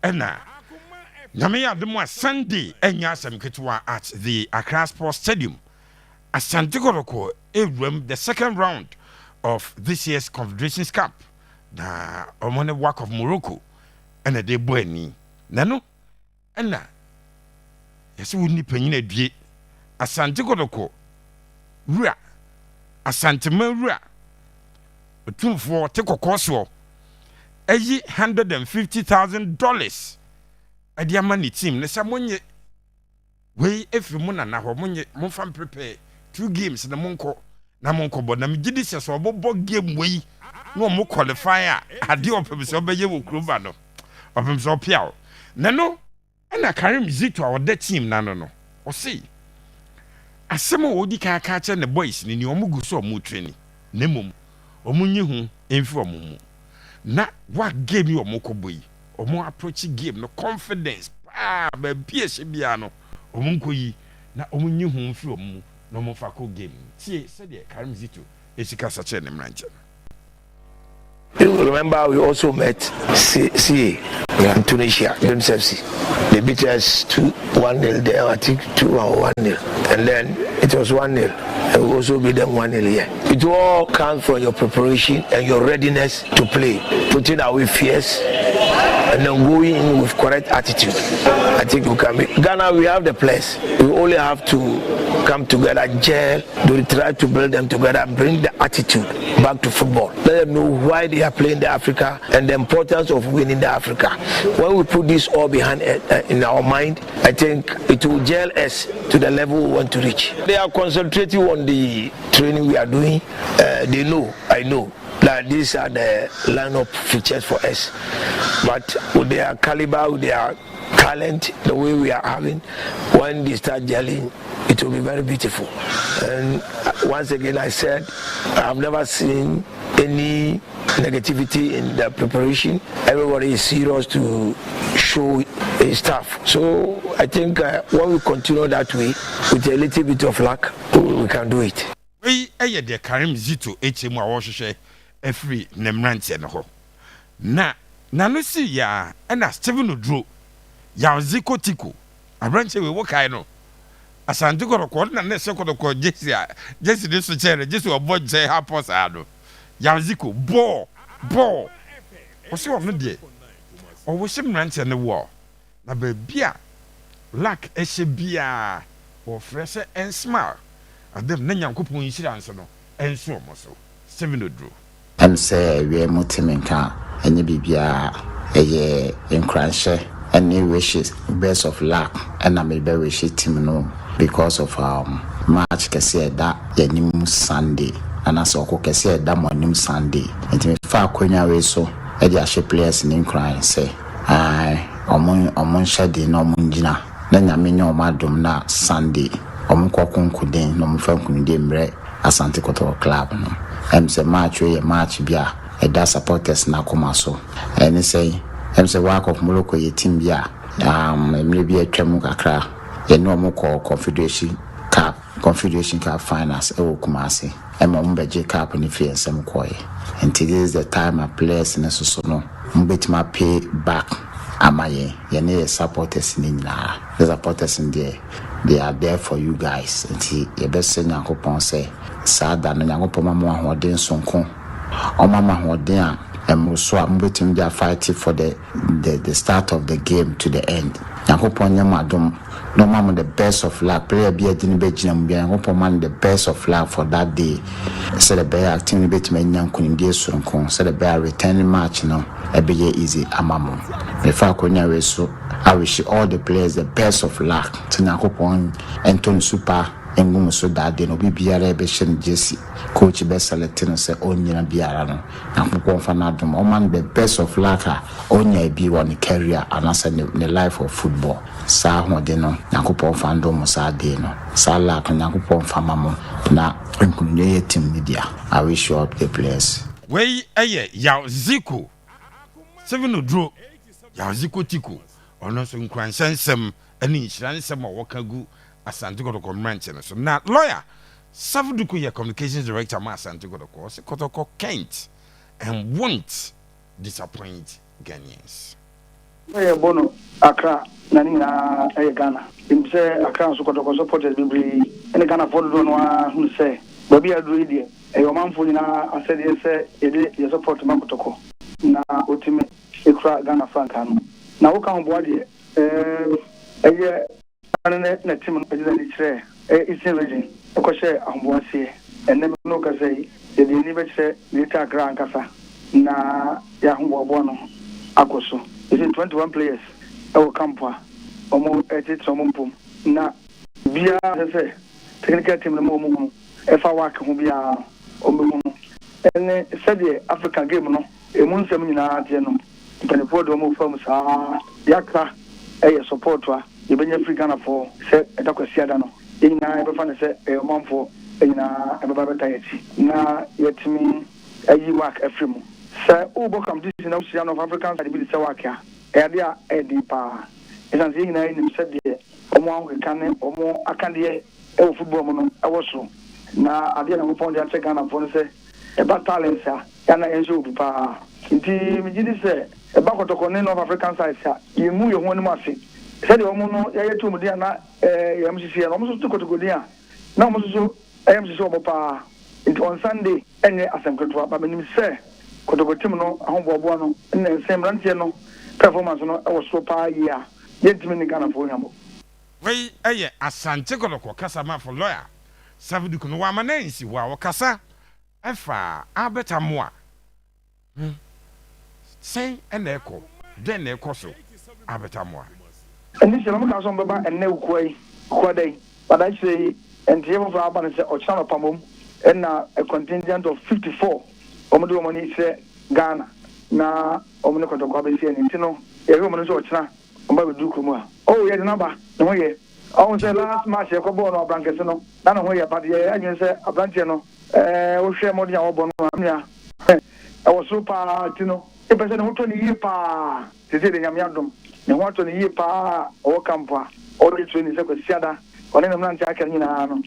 ɛna nyame yɛ adom a Sunday ɛnya asɛm ketewa at the Accra Sports Stadium. Asante Kotoko ewuram the second round of this year's Confederations Cup. Na ɔmo work of Morocco ɛna de bɔ ani. Na no ɛna yɛsɛ wo ni panyin adue Asante Kotoko wura Asante mawura otumfoɔ te kɔkɔɔ soɔ ɛyi $150,000 ɛde ama ne team ne sɛ monye wei efiri mu na hɔ monye momfa prepare 2 games na monko bɔ na megye di sɛ so ɔbɔbɔ game wei na ɔmo qualify a ade ɔpem sɛ ɔbɛyɛ wɔ kuroba no ɔpem sɛ ɔpiaw na no ɛna Karim Zito a ɔda team na no ɔse asɛm a wɔdi kaaka kyɛ ne boys ni ɔmo gu so ɔmo training na mmom ɔmo nyi ho emfi ɔmo mu na what game yi ɔmo kɔbɔ yi ɔmo approach game no confidence ba bia hye bia no ɔmo nkɔ yi na ɔmo nyi ho mfi ɔmo mu na ɔmo fa kɔ game tie sɛdeɛ Karim Zito esika sakyɛ ne mranche. You remember we also met CA in Tunisia, UNICEF. They beat us 1-0 there, I think 2-1-0. And then it was 1-0. And we also beat them 1-0 here. It all comes from your preparation and your readiness to play, putting away fears and then going in with correct attitude. I think we can be. Ghana, we have the players. We only have to come together, gel, to try to build them together and bring the attitude back to football. Let them know why they are playing the Africa and the importance of winning the Africa. When we put this all behind in our mind, I think it will gel us to the level we want to reach. They are concentrating on the training we are doing. They know, I know, that these are the lineup features for us. But with their caliber, with their talent, the way we are having, when they start gelling, it will be very beautiful. And once again, I said, I've never seen any negativity in the preparation. Everybody is serious to show his stuff. So I think when we continue that way, with a little bit of luck, we can do it. We are the Karim Zito HM Awashoshe every Nemranti and ho. Na no see ya and a Steven Udro ya Ziko Tiku. A branch we work I know. Asante Kotoko na ne se Kotoko Jesse this chair just to avoid say how posado. Ya Ziko ball. What's your no or was him rant in the war? Na bebia lack bia or fresher and smile. And them Nanyam Kupu insurance no and so muscle. Steven Udro. I'm say we are Mutiminka and you be a year in Cranshe and new wishes, best of luck, and I may be wish team no because of March can say that your Sunday and I saw cook say that morning Sunday and me far quenya way so Eddie Ashe players in crying say I among shady no munjina then I mean your madam na Sunday Omukokun no mfam mre Asante Kotoko club no em say match bia e da supporters na koma so and say em say work of Morocco ye team bia emre bia twam kakra ye no mo confederation cup finals e wo Kumasi em mo beje cup ni fi ensem koye and this is the time a players in so no mbetima pay back amaye ye ne supporters ni na the supporters in there they are there for you guys and ye best Nyankopon say sada no Nyankopon ma hoden sonko o mama hoden a so am betim dia fight for the start of the game to the end Nyankopon nyamadom no mama the best of luck player be adini be ginam bia Nyankopon man the best of luck for that day say the bear acting betim nyankunim die sonko say the bear returning match no e be easy amamo me fa konya we so I wish all the players the best of luck to Nyankopon Anton Super engum so that day no be biara be shen Jesse coach be selecting say onyina biara no Nyankopon fa na dom o man the best of luck onya bi one career and as the life of football sa hode no Nyankopon fa ndom sa day no sa luck Nyankopon fa mamo na enkunye team media I wish you all the players we ya Ziko Seven Udro ya Ziko Tiku ono so nkwansensem ani nhiransem a wokagu Asante Kotoko mranche so na lawyer Savuduku ye communications director ma Asante Kotoko say Kotoko can't and won't disappoint Ghanaians. bono Accra na na Ghana. Him say Accra so Kotoko supporters be any Ghana for do no hu say baby adru die e yo manfo nyina asede say e support Kotoko na otime ekura Ghana franka no na wo kan bo ade eye na team no pejela ni kire Eastern region e ko share ahombo ase enne no ka say e de ni be kire Greater Accra ankasa na ya ahombo bo no akoso is 21 players our campa omo eti somo na bia se technical team no mo efa work ho bia omo ene said African game no emu nsem nyina ade no mpanyefo do mo fam saa yakra support wa yebenya African for se etakwasi ada no nyina ebefa ne se omamfo nyina ebeba beta yeti na yetimi ayi work afrimu sa ubo competition na Ocean of African side bi se work ya dia edipa esan se nyina ni se de omo ankan omo akande football mo no ewoso na adia na mo pon dia check na phone se eba talent ya na enso obipa nti mi gidi se eba Kotoko ne North African side sa yemu ye ho ni mo ase se de omo no ya yetu mu dia na yam sisi ya omo so to Kotoko dia na omo so yam sisi omo pa nti on Sunday enye asemketwa ba menim se Kotoko team no ahombobo no na nsem rantie no performance no was so pa ya yentimi ni Ghana for yamo wei eye Asante Kotoko kasa ma for lawyer savidu kuno wa manensi wa kasa efa abeta moa sen eneko den eko so abeta moa eni se no ka so mbeba enne ukoi kwadai but I say entie for aba se o channel pamom na a contingent of 54 omodo omoni se Ghana na omoni Kotoko abesi eni ntino e ho omoni so ochina omba be dukru mu a oh ye de naba no ho ye oh say last match e ko ball no abrankese no na no ho ye but ye anyen se abrantie no o hwe mo dia obo no amia e wo so pa tino e pese no to ni ye pa tete de nyam yadom ne ho to ni ye pa o kampa o de training se ko siada one na mlanti aka nyina no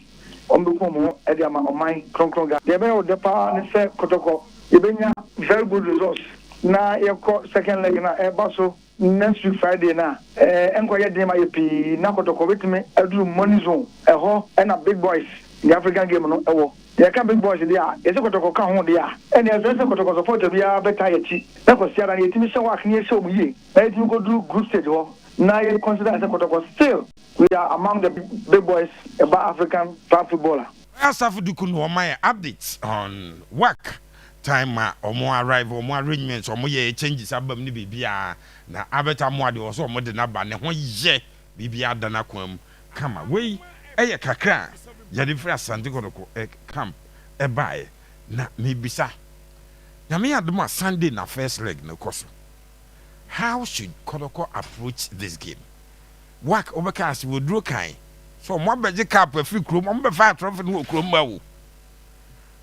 ombe ko mo e dia ma omai kronkron ga de be o de pa ne se Kotoko ye benya very good results na ye ko second leg na e baso next week Friday na enko ye dem ayepi na Kotoko betime adu money zone ho na big boys the African game no ewo ye ka big boys dia ye se Kotoko ka ho dia ene ye se Kotoko support bia beta yeti na ko siara ye timi se work ni ye se omuye na ye timi go do group stage ho na ye consider as Kotoko still we are among the big boys about African footballer asafu kuno o my updates on work time omo arrive omo arrangements omo ye changes abam ni bibia na abeta mo ade oso omo de na ba ne ho ye bibia da na kwam kama wei eye kakra ya de fra Asante Kotoko camp e bae na mebisa na me adoma Sunday na first leg no koso how should Kotoko approach this game work obeka we draw kan so mo beje cap free krom mo be fa trophy no krom ma wo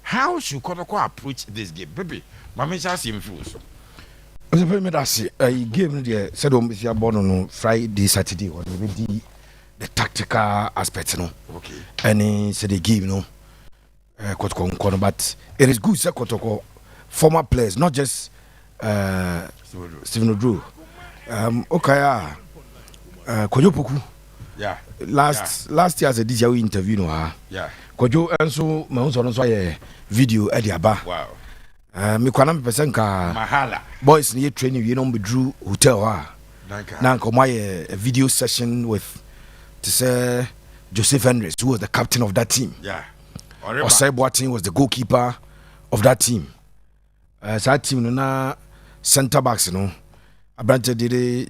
how should Kotoko approach this game baby mama just infuse so for me that's a game there said on Mr. Bono no Friday Saturday or the tactical aspects no okay and say the game no Kotoko but it is good say Kotoko former players not just Stephen Odro okay Kojopoku yeah last year as a DJ interview no yeah Kojo enso me so no so ye video e dia ba wow me kwana me pese nka mahala boys ni training we no be drew hotel na nka my a video session with to say Joseph Henry who was the captain of that team yeah Osai Boateng was the goalkeeper of that team that team no na center backs no abrante did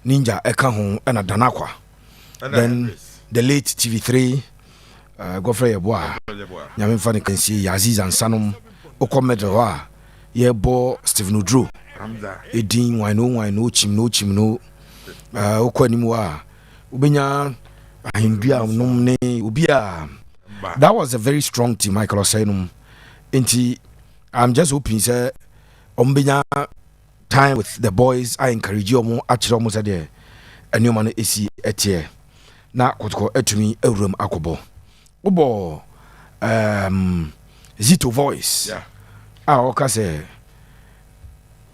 ninja eka ho na danakwa then the late TV3 Godfrey Yeboah nyame fa ne kansi Aziz Ansanom okomedro a yebo Stephen Odro edin wino chim no okwanimu a ubenya ahindua nom ne obia that was a very strong team Michael Osainum enti I'm just hoping say ombenya time with the boys I encourage you mo achiro mo say there enuma no esi etie na Kotoko etumi ewuram akobo obo Zito voice yeah oka say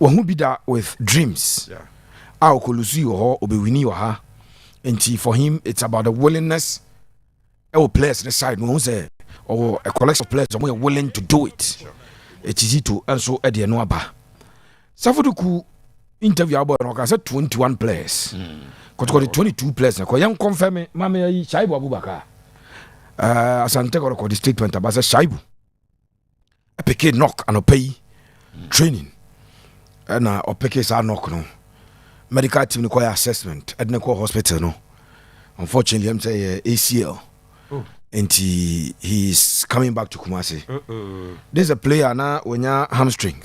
who be that with dreams. Yeah. Our Colusi or Obewini or her. And for him, it's about the willingness. Our players on the side, no say, or a collection of players who are willing to do it. Sure. It's easy to answer at the Noaba. Safuduku interview about I said 21 players. Kotoko the 22 players. Ko young confirm mama Shaibu Abubakar. Asante ko the statement about Shaibu. A pick knock and pay training. And opeke sa knock no. Medical team require assessment at the hospital no. Unfortunately, I'm saying ACL. And he's coming back to Kumasi. There's a player now when you're hamstring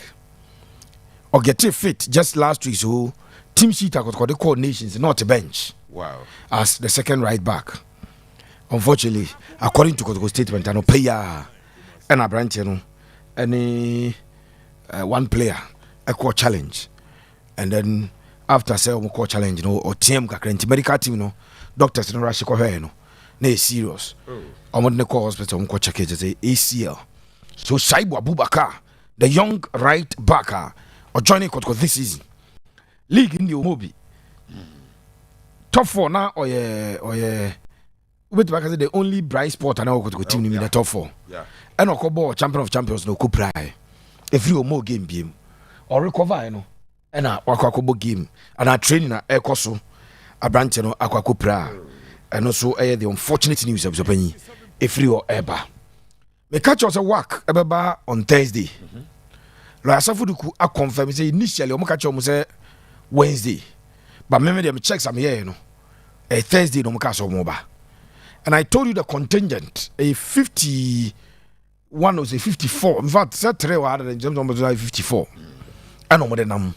or get fit just last week. So team sheet got the coordinations, not a bench. Wow. As the second right back. Unfortunately, according to Kotoko statement, I know player and a branch, any one player a core challenge, and then after say core challenge, or team medical team, doctors no rush no. Na serious. I'm the call hospital on check it as ACL. So Shaibu Abubakar, the young right backer, or joining Kotoko this season. League in the Omobi. Top 4 now or the only bright spot I know Kotoko team in the top 4. Yeah. And Okobo champion of champions no kuprai. If you more game beam or recover and Wakakobo game and our training at Ekoso a branch no Aquakupra. And also the unfortunate news of Japan if you or ever me catch us a work ever on Thursday. La Safuduku a confirm say initially o catch say Wednesday, but remember them checks am here a Thursday no catch moba. And I told you the contingent a 51 or say 54. In fact, set 3 harder than James number 54. And no more than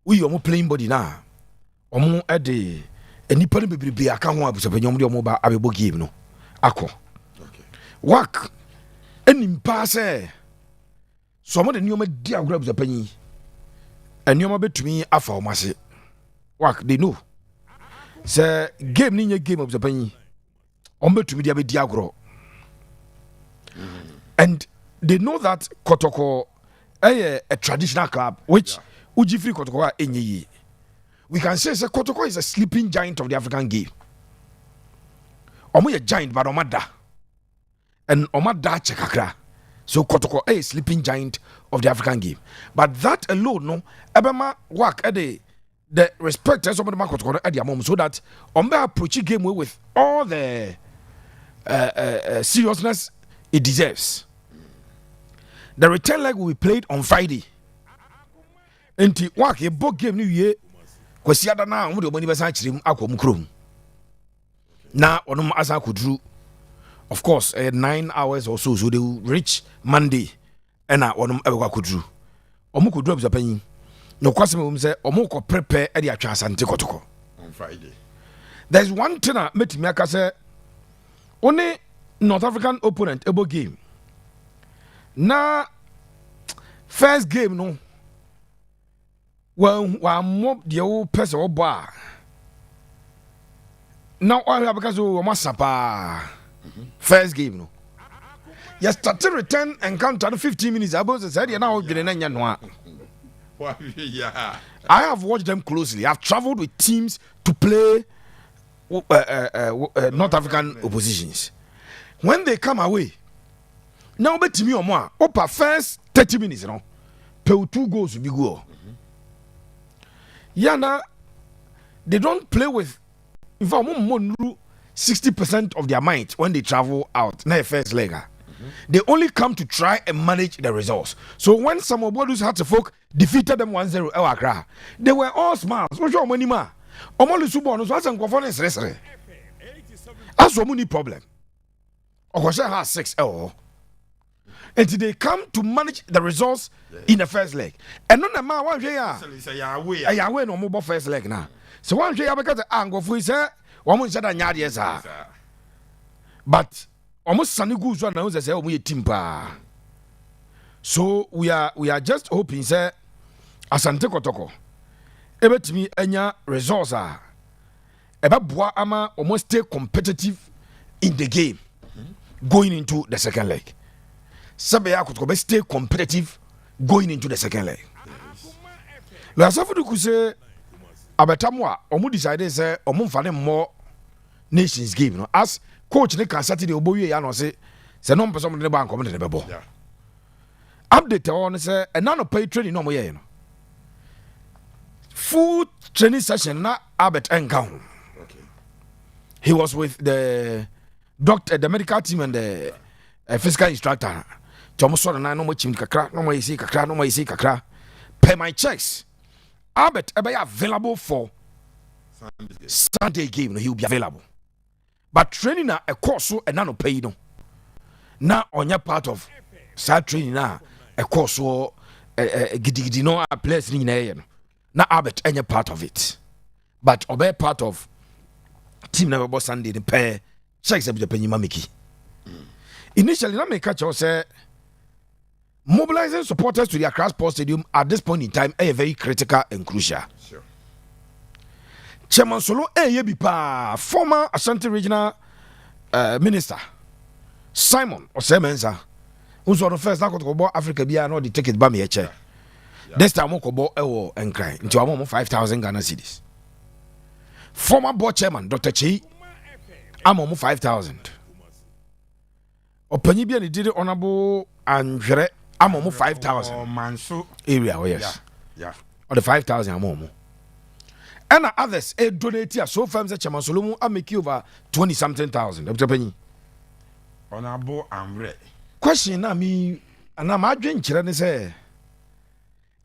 we are playing body now. Omo at the nipa no bebrebe aka ho abusapanyom de omoba abebo game no akọ work enimpa se so mo de nioma di agura abusapanyi enioma betumi afa o mase work they know say game ni nye game abusapanyi o betumi dia be di aguro and they know that Kotoko a traditional club which uji free Kotoko a enyi. We can say Kotoko is a sleeping giant of the African game. Omo a giant but omada. And omada chekakra. So Kotoko is a sleeping giant of the African game. But that alone, no, ebema work at the respect as somebody Kotoko at the moment so that omba approach game with all the seriousness it deserves. The return leg will be played on Friday. And work a book game new year. Kwasi ada na wo de omani besa kirim akom krom na onum asa kudru of course 9 hours or so they will reach Monday and onum ebekwa kudru omu kudru abusapanyi no kwase me say omu ko prepare e de atwa Asante Kotoko on Friday. There's one thing that metimi aka say only North African opponent ebo game na first game no. Well, one mob the old person or bar. Now all have because we must first game no. You started return encounter 15 minutes about the said you now Yeah. I have watched them closely. I've traveled with teams to play North African oppositions. When they come away, now bet me or more, upper first 30 minutes, you know, pay 2 goals to be go. Yana, they don't play with, in fact, 60% of their might when they travel out. Na first leg. They only come to try and manage the results. So when some of Bodu's Hatterfolk defeated them 1-0 El Accra, they were all smiles. What's your money, ma? Omolu Subono, what's some conference restaurant? That's one money problem. Okosha has 6-0. And they come to manage the results in the first leg. And none of my one year, I win on mobile first leg now. So one year because the angle for his one said an yes, but almost Sunny Goose one knows as we timpa. So we are just hoping, sir, Asante Kotoko. Ebe to me, enya results are eba boa ama almost stay competitive in the game going into the second leg. Sabeya Kotoko stay competitive going into the second leg. Lasafo de kuse abetamwa omu decide say omu mfa more nations game no as coach ne kan Saturday obowie ya no say no person de bank de bebo update on say enano pay training no mo ye no full training session na Albert encounter. He was with the doctor, the medical team, and the physical instructor. Tomoso na no mo chim kakra, no mo yisi kakra, no mo yisi kakra. Pay my checks. Albert be available for Sunday game. No, he will be available. But training na a course so and no pay no. Now on your part of start training na a course so gidi no a place ni na. Now Albert any part of it, but obey part of. Team never bought Sunday the pair checks up the penny mamiki. Initially, let me catch you say mobilizing supporters to the Accra Sports Stadium at this point in time is very critical and crucial. Sure. Chairman Solo Yebipa, former Asante regional minister Simon Osemenza, who's on the first now Kotoko Africa Bia no the ticket by me chair. This time Mokobo Ewo and cry into a moment 5,000 Ghana cedis. Former board chairman Dr. Chi, I'm almost 5,000. Opanibia did it honorable and I'm almost 5,000. Area, oh yes. Yeah. Or the 5,000 I'm almost. And others donate here so firms that Chairman Solomon I make you over 20-something thousand. Dr. Penny. Honorable and red. Question na me and I'm arguing children say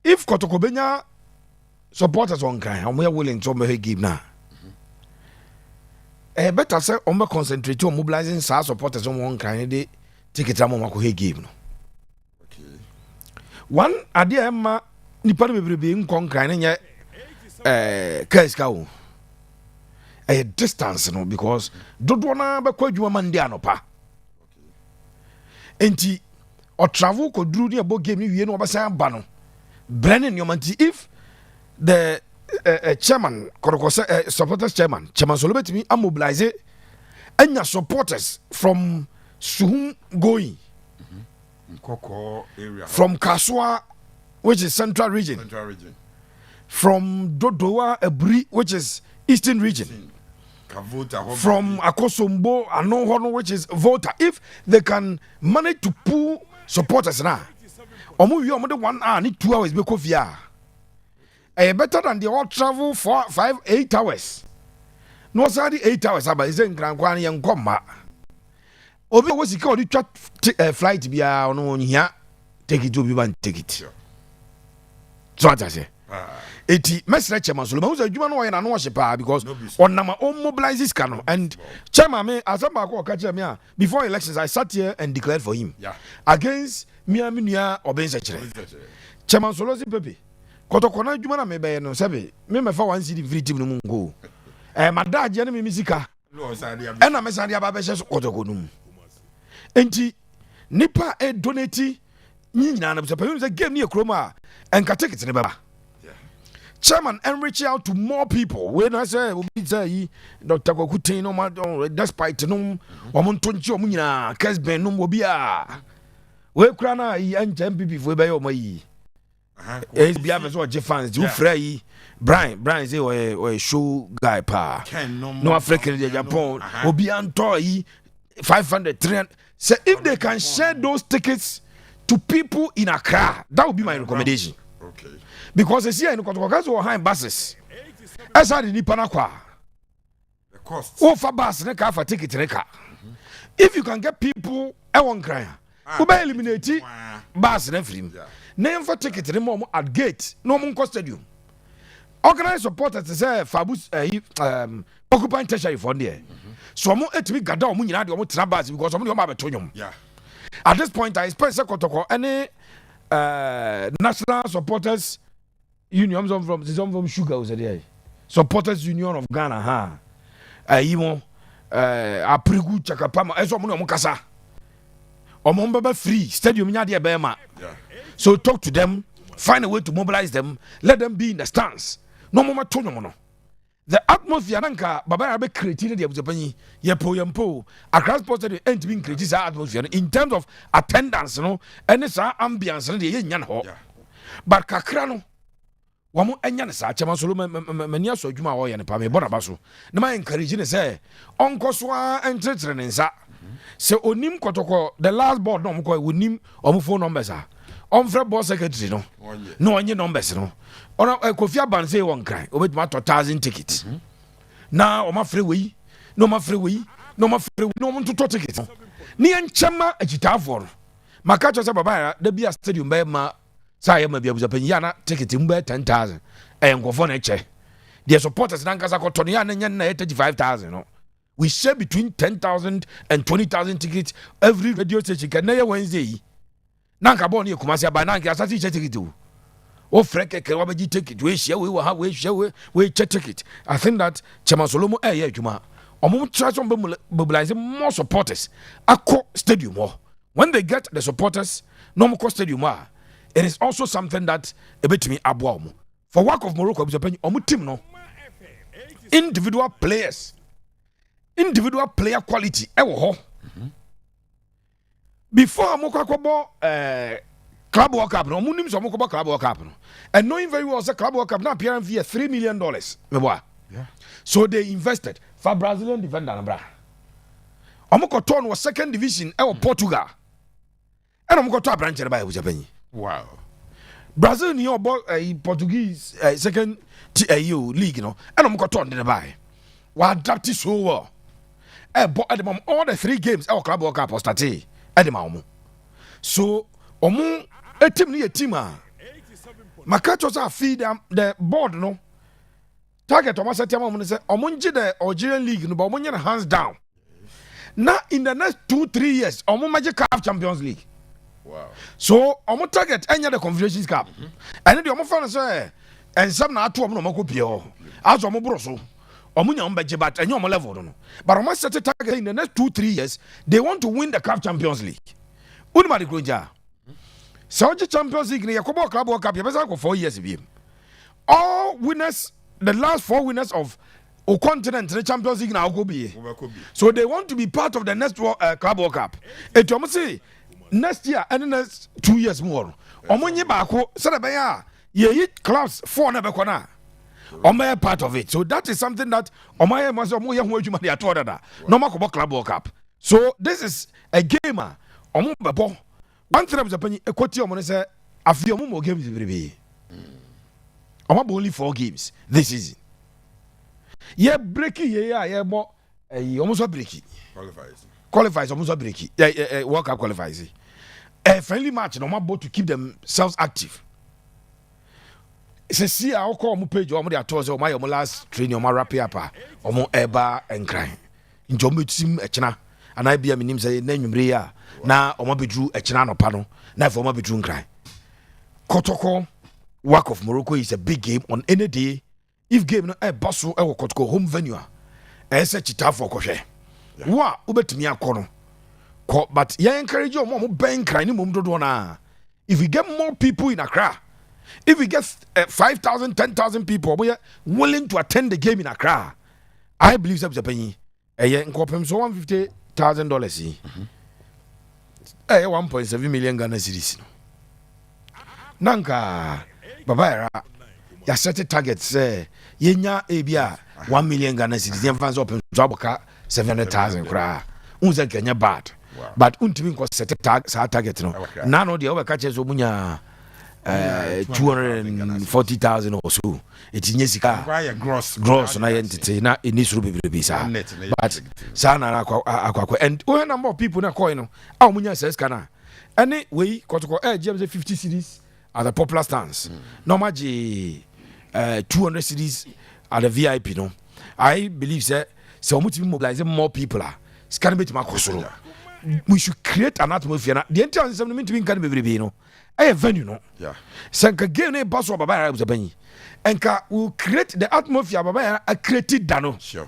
if Kotoko Benya supporters on kind and we are willing to make give now. Better say on concentrate on mobilizing SAR supporters on one kind of ticket among game. Okay. One idea Emma Nippon being conquering yet case cow a distance no because don't wanna be quite you a mandiano pa. Enti or travel could do the book game you know about Sam Bano. Brennan your manti if the chairman, supporters chairman Solobet me, I mobilize it, and your supporters from Suhum going, Kotoko area, from Kaswa, which is central region, from Dodoa Ebri, which is eastern region, from Akosombo and Nohono, which is Volta. If they can manage to pull supporters now, or move you 1 hour, need 2 hours because yeah. Better than they all travel 4, 5, 8 hours. No, sorry, 8 hours. But it's in Grand Kwani and Comma. Obi was called the flight be on here. Take it to be one ticket. So what I say. 80 message Chairman Solomon was a human way and worship because on our own mobilizes canon and Chairman me as a catch me before elections I sat here and declared for him against Miaminia or Ben Chairman Solomon Pepe. Kotoko na adwuma na me be no sebe me me fa wan city free team no mu go madaje na me misika e na me sade aba be hye Kotoko no mu enti nipa donate nyina na be say game ni ekroma enka ticket ne baba chairman and reach out to more people when I say obi say Dr. Kokutin no despite no omontonchi omu nyina Kesben no obi a we kura na yi ancha MPP fo be omayi is be have so fans you free Brian say we show guy pa no African Japan obi anto yi 500 300 say if they can share those tickets to people in Accra that would be my recommendation. Okay. Because they see in Kotoko so high buses as I ni panakwa the cost for bus ne ka for ticket ne ka if you can get people won cry who be eliminate bus ne free name for ticket more at gate no more stadium organize supporters to say fabus occupying tertiary for there so mo etimi gada o mo nyina de o mo tra bus because o mo ma betonyom at this point I expect Kotoko any national supporters union from sugar was there supporters union of Ghana yimo aprigu chakapama eso mo no kasa o mo baba free stadium nya de be ma so talk to them find a way to mobilize them let them be in the stands no mo matonyo no the atmosphere nanka baba be create in the Japan yempo Accra Sports Stadium ain't being create this atmosphere in terms of attendance no and this ambience no dey nya ho but kakra no Wamu enya ne sa chama solo mani aso adwuma wo ye ne pa me bona ba so na ma encourage ne say onko so entretre ne nsa se onim Kotoko the last board no mko onim phone numbers frɛ board secretary no no onye numbers no ona Kofi Aban say won kran obetuma 1,000 tickets na o ma frɛ wei no ma frɛ wei no ma frɛ wei no mo to tickets ni enchema agitafo no maka cho se baba da bia stadium ba ma sa ya ma bia buza pen ya na ticket mba 10,000 nkofo na eche the supporters na nkasa koto no ya na nya na 35,000 no we share between 10,000 and 20,000 tickets every radio station can na Wednesday na nka bon ye kumasi aba na nka asati che ticket o freke ke wa beji ticket we share we ha we share we che ticket. I think that Chairman Solomon ya adwuma omo try to mobilize more supporters akọ stadium when they get the supporters no more stadium it is also something that ebetimi aboa omo for work of Morocco omo team no individual player quality ewo ho before amokwakọbọ Club World Cup no munim so amokwakọbọ Club World Cup no and knowing very well say Club World Cup na appearance fee $3 million meboa so they invested for Brazilian defender na bra amokoto no second division Portugal and amokoto abranche ba e Japan. Wow. Brazil ni obo Portuguese second league no and amokoto on the buy wa adapt so well but at the moment all the 3 games our Club World Cup started at the moment so omu a team makacho sa feed the board no target omo set am say omunji the Algerian league no but omunye hands down now in the next 2-3 years omu magic CAF Champions League. Wow. So omu target enya the Confederations Cup and the omu fan say and some na atu omu no mako pie ho aso omu bro so omu nya ombeje but enya omu level no but omu set a target in the next 2-3 years they want to win the CAF Champions League. Unima de Gronja Saudi Champions League ni yakobo Club World Cup yabeza ko 4 years bi all winners the last 4 winners of o continent the Champions League na okobi so they want to be part of the next Club World Cup eto say next year and next 2 years more omonye ba ko se be ya ye clubs 4 na be ko na omo part of it so that is something that omo must omo ye ho adwuma de ato dada no makobo Club World Cup so this is a game omo bebo one thing Japan ekoti omo say afi omo mo games biribi omo only 4 games this season ye breaki ye mo omo so breaki qualifies omo so breaki World Cup qualifies a friendly match no more to keep themselves active. See I call omo page omo dey told say omo last training omo wrap up omo eba enkran njomo tim echina and I be minim say na nwumre ya na omo bedru echina no pa no na for omo bedru nkran Kotoko work of Morocco is a big game on any day if game no baso e wo Kotoko home venue se chita for kohwe wa obetumi akono but you encourage you more bank crying mum do na if we get more people in Accra if we get 5,000 10,000 people we are willing to attend the game in Accra I believe that Japan nkopem so $150,000 1.7 million Ghana cedis nanka baba era ya set target say yenya ebia 1 million Ghana cedis yen fans open so aboka 700,000 kra unze kenya bad but untimi ko set target no na no de o be ka che so munya 240,000 or so etinye sika gross na entity na inisuru bibiri sa but sa na akwa and we number of people na coin no a munya says kana any we Kotoko James 50 cedis at the popular stance normal 200 cedis at the VIP no I believe say we must mobilize more people scan bit makosoro we should create an atmosphere na the entire system mean to be can be no a venue no sanka game na baso baba ya Japan enka will create the atmosphere baba ya a created dano sure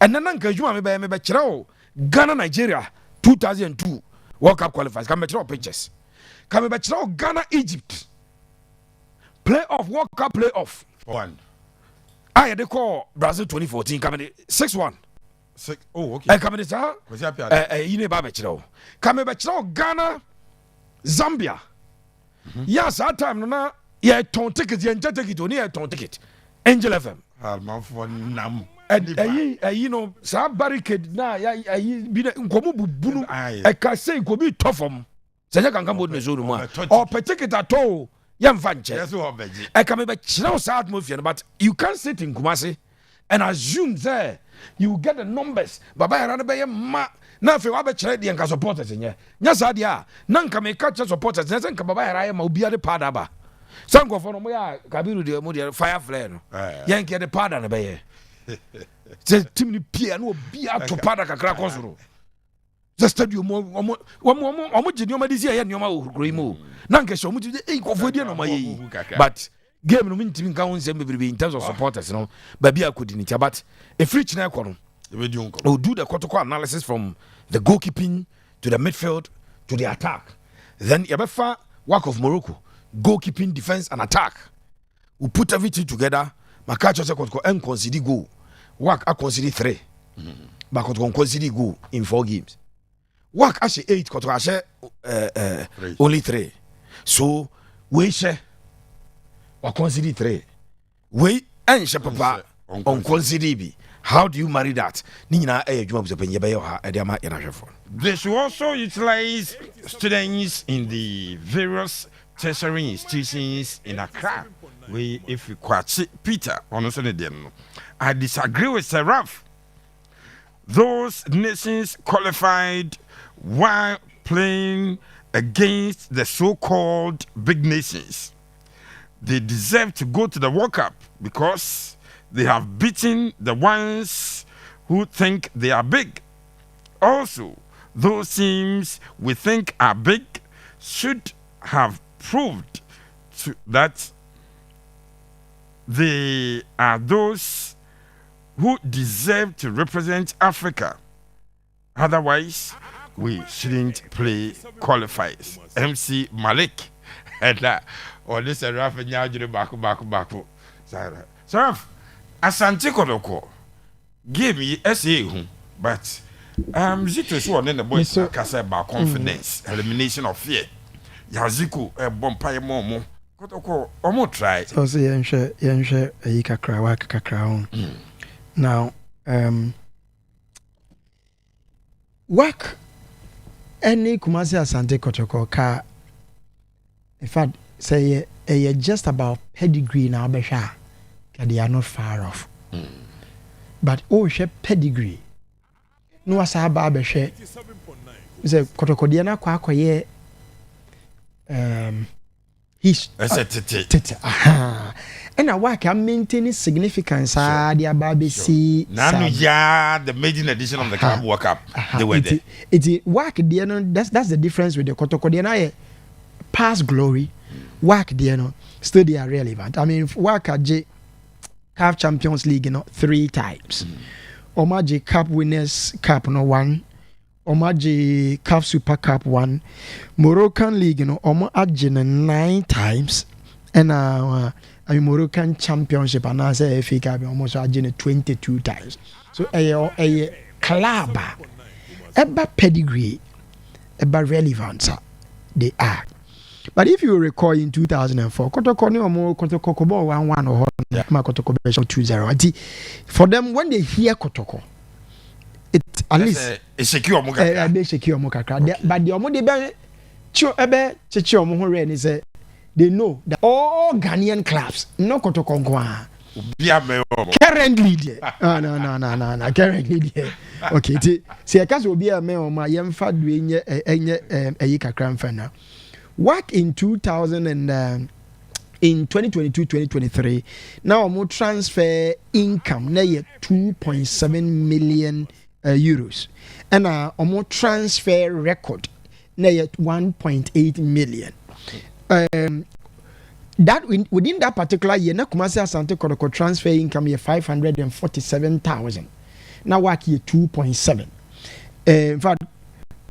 and then nka juma me be kire Ghana Nigeria 2002 World Cup qualifiers can be kire pictures can be kire Ghana Egypt playoff World Cup playoff one they call Brazil 2014 coming 6-1 oh okay coming sir you know baba kire come be kire Ghana Zambia yes that time no na Yeah, ton ticket, yeah, ticket, only a ton ticket. Angel FM. for nam. You know, some barricade now, be the Nkomu, I can say, could be tough from. Say, I can come with the Zulu, or per ticket at all. Young Fancher. I can make no South Muffian, but you can't sit in Kumasi and assume there you get the numbers. Baba, I ran by ma. Now, if you have a charity and supporters in here, yes, I dear. None can make catch supporters, and Kababa, I am Obia Padaba. Some go for Moya, Kabiru, the Modia, fire flare. Yankee the pardon, obey. Says Timmy Piano, be out to Padaka Krakosro. The stadium, one more, this year, and your Grimo. Nanka show me to the ink of Wodian on my but game no mean to count in terms of supporters, you know, Babia could in it, but a free channel will do the Kotoko analysis from the goalkeeping to the midfield to the attack. Then Yabefa work of Morocco, goalkeeping, defense, and attack. We put everything together. Makacho Kotoko and consider goal. Work I consider 3. But Kotoko consider goal in 4 games. Work actually 8, Kotoko only 3. So we share or consider 3. We and papa on consider B. How do you marry that? Nina a job to pay They should also utilize students in the various tertiary institutions in Accra. We, if we quite Peter, honestly, I disagree with Seraph. Those nations qualified while playing against the so-called big nations. They deserve to go to the World Cup because they have beaten the ones who think they are big. Also, those teams we think are big should have proved that they are those who deserve to represent Africa. Otherwise, we shouldn't play qualifiers. MC Malik. Or this a rough and yajuru baku. Seraph, Asante Kotoko gave me SA, but Zito is one in the boys about confidence, elimination of fear. Yaziku, a bompire momo. Kotoko, almost try. So say, Yansha, a yika crown. Now, work any Kumasi Asante Kotoko car. In fact, say just about pedigree now, Besha. They are not far off. But she pedigree. No asaba Besha. Say Kotoko Diana Kwakoye. He's and I work I'm maintaining significance. The Ababisi Nanu the maiden edition of the Club World Cup. They were there. It's work that's the difference with the Kotoko Diana past glory. Work still they are relevant. I mean work at CAF Champions League 3 times. Omaji Cup Winners Cup 1. Omaji CAF Super Cup 1. Moroccan League Omo Adjin 9 times. And Moroccan Championship and as a FA Cup almost Adjin 22 times. So a club eba pedigree eba relevance they are. But if you recall in 2004, Kotoko no more Kotoko 1-1 or Kotoko 2-0. For them, when they hear Kotoko, it at least a secure Mokaka. Secure Mokaka. But the Omode Ebe Chicho Mohore is they know that all Ghanaian clubs, no Kotoko currently no. Currently there. Okay, see, I can't be a man on my young fat doing a yika fan. Work in 2000 and in 2022-2023 now more transfer income na 2.7 million euros and more transfer record na 1.8 million. That within that particular year na Kumasi Asante Kotoko transfer income 547,000. Now work here 2.7. In fact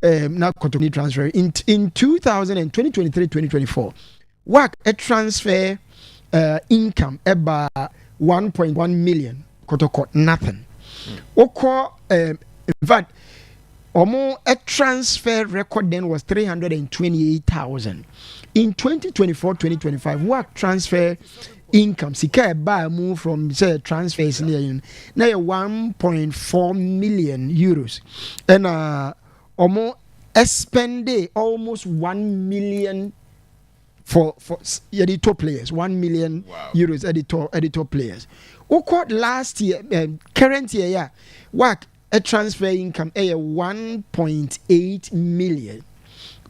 now Kotoko transfer in 2023-2024 work a transfer income about 1.1 million Kotoko nothing. Oko in fact a transfer record then was 328,000 in 2024-2025 work transfer income sika buy move from say transfers near now 1.4 million euros and almost spend almost 1 million for editor players 1 million euros editor players. What last year current year yeah work a transfer income 1.8 million.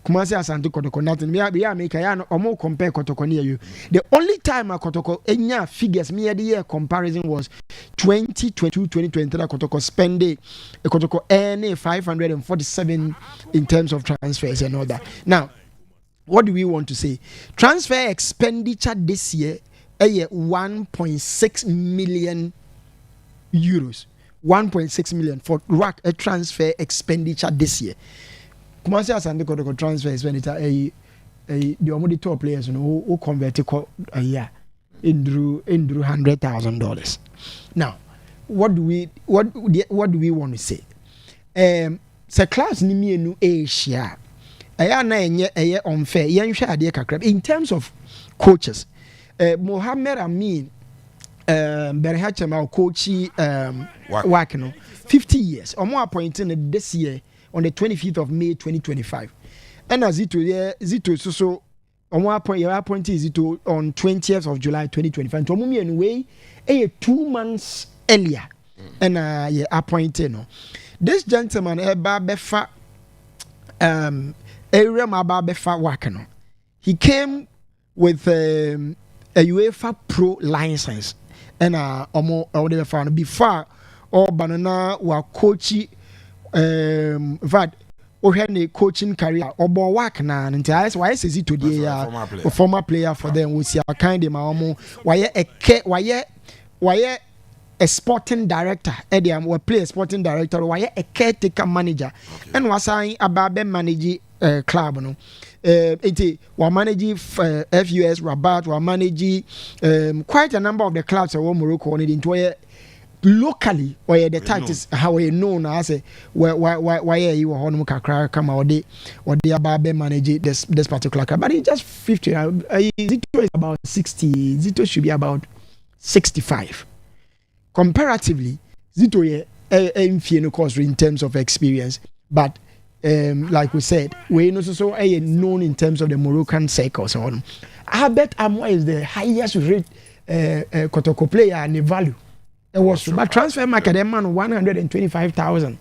Kumasi Asante Kotoko nothing. Me make ya no omo compare Kotoko near you. The only time a Kotoko enya figures me the year comparison was 2022-2023 Kotoko spend a Kotoko earn 547 in terms of transfers and all that. Now, what do we want to say? Transfer expenditure this year 1.6 million euros. 1.6 million for rack a transfer expenditure this year. Kumasi Asante Kotoko transfer expenditure the only top players who converted a year in $100,000. Now, what do we want to say? So class ni me no Asia. Aya na enye unfair. Yenhwe ade kakra. In terms of coaches, Mohammed Amin Berhachema coachy work no 50 years. Omo appointed this year on the 25th of May 2025. And as Zito so appointed Zito on 20th of July 2025. To mumi anyway 2 months earlier and appointed no. This gentleman eba befa area maba befa work no. He came with a UEFA Pro license and omo found before or banana wa coachy vad ohwe coaching career obo work na ntia why says it today a former player for them we see a kind of omo why a sporting director ediam we play a sporting director why a caretaker manager and was saying about manage club no we manage FUS Rabat we manage quite a number of the clubs in Morocco into locally or the titles how you know now say why you were on kakra come or they ababe manage this particular club, but it's just 50. Zito is about 60. Zito should be about 65. Comparatively, Zito in course in terms of experience, but like we said, we know so known in terms of the Moroccan circles on. I bet Amwa is the highest rate Kotoko player and the value. It was but transfer market man 125,000.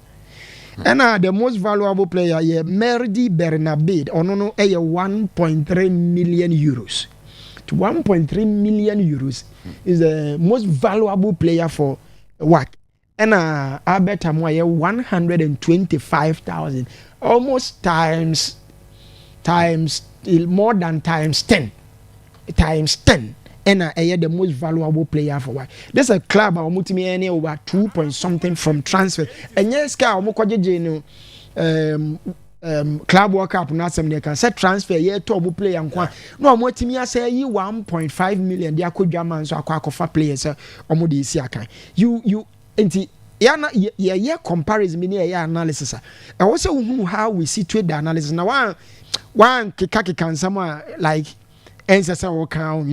And the most valuable player here, Merdi Bernabid, or no 1.3 million euros. To 1.3 million euros is the most valuable player for what? And I bet I'm 125,000, almost times more than times 10. And the most valuable player for why. There's a club or multi over 2 point something from transfer. And yes, club work up not some they can set transfer year to player and no multi say you 1.5 million they could German so for players or modisi you enti yeah comparison meaning analysis. I also how we situate the analysis now one kikaki can someone like Ensasa account,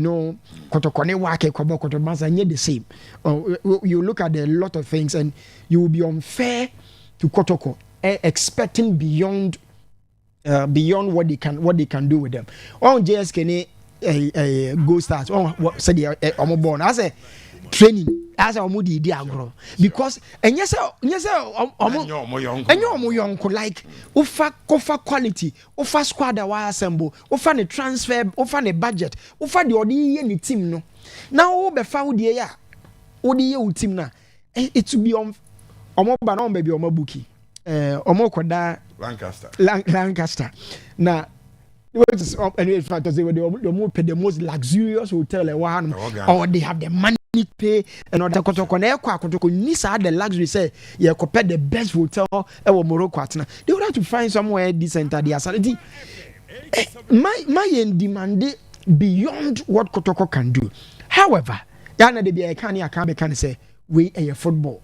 Kotokone wake Kotobansa the same. You look at a lot of things and you will be unfair to Kotoko, expecting beyond what they can do with them. On JSK go start. What said born as a training as a mudi diagro because and yes like offer quality offer squad assemble offer the transfer offer the budget offer the odi team no now be found there odi team na it to be on ba na baby buki koda Lancaster na which is anyway factors they were the most luxurious hotel or they have the money pay and other Kotoko Nisa had the luxury say you compare the best hotel Morocco they would have to find somewhere decent at the Asante. My demand beyond what Kotoko can do. However, Yana de be can say we a football.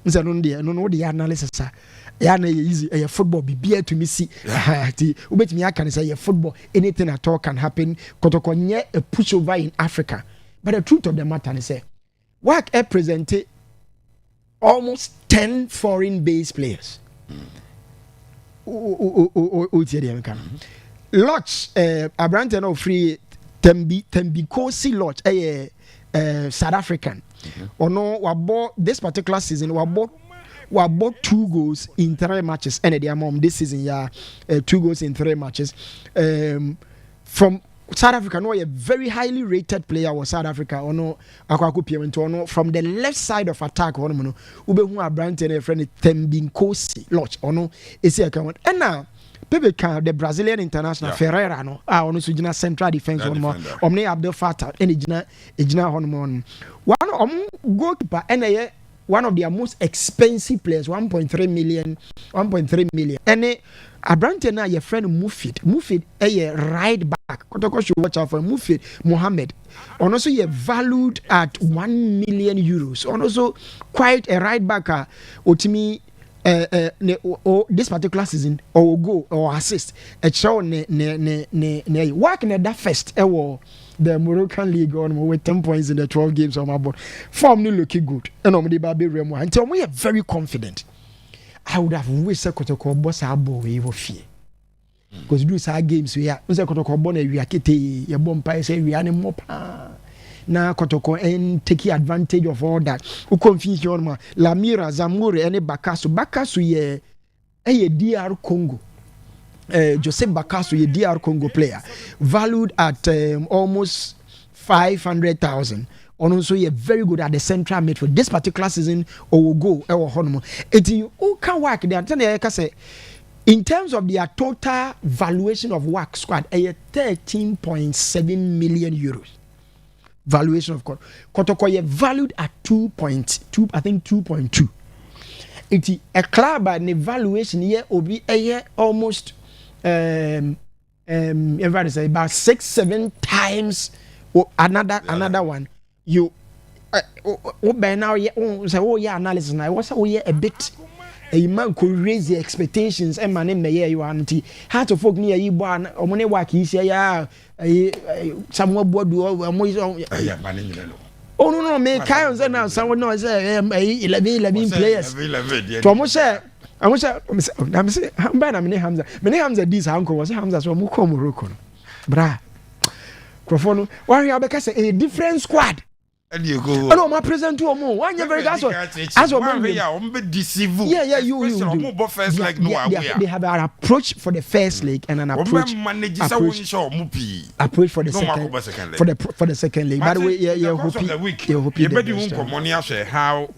nse no the analysis ya na easy football be to me see ubetimi aka say football anything at all can happen Kotoko nye a pushover in Africa, but the truth of the matter is say WAC represented almost 10 foreign based players. Lodge Abrante no free Tembi Kosi Lodge South African. Or no, this particular season we bought 2 goals in 3 matches. And the amount this season, 2 goals in 3 matches. From South Africa, no, a very highly rated player was South Africa. Or no, from the left side of attack. Or no, Ube Abrante and a friend Tembi Kosi Lodge. Or no, it's a account. And now. Pepe can the Brazilian international Ferreira no ono sujina central defense one more omne Abdel Fattah ene gina honmon one goalkeeper ene one of their most expensive players 1.3 million ene Abrante na your friend Mufid right back Kotoko should watch out for Mufid Mohammed ono so ye valued at 1 million euros ono so quite a right back otimi this particular season or go or assist a show ne work in that first the Moroccan league on with 10 points in the 12 games on my board form no looking good and on the baby remo until we are very confident. I would have wished Kotoko boss our boy we fear because do our games we are Kotoko born we are kete your bomb pie say we are mopa na Kotoko and take advantage of all that. Who confuse you ma Lamira Zamore and Bakasu ye DR Congo. Joseph Bakasu ye DR Congo player valued at almost 500,000. And also ye very good at the central midfield. This particular season or go or honomo. It you who can work there. Say in terms of their total valuation of work squad, 13.7 million euros. Valuation of Kotoko ye valued at 2.2, I think 2.2. It's a club and the valuation here will be a year almost about 6-7 times another one. You by now say analysis now what's a bit a man could raise the expectations and my name you auntie how to folk near you born or money work he say someone board do oh no me Kyle say now someone know say 11 players to almost say I'm say Hamza this uncle was Hamza so mu come Morocco bra Crofono why you because a different squad. And you go. Oh no, my present to more. One year very that's what. As what deceive. Yeah, you do. First like no they have an approach for the first leg and an approach for the second. For the second leg. By the way, yeah, hope you. You better come on here how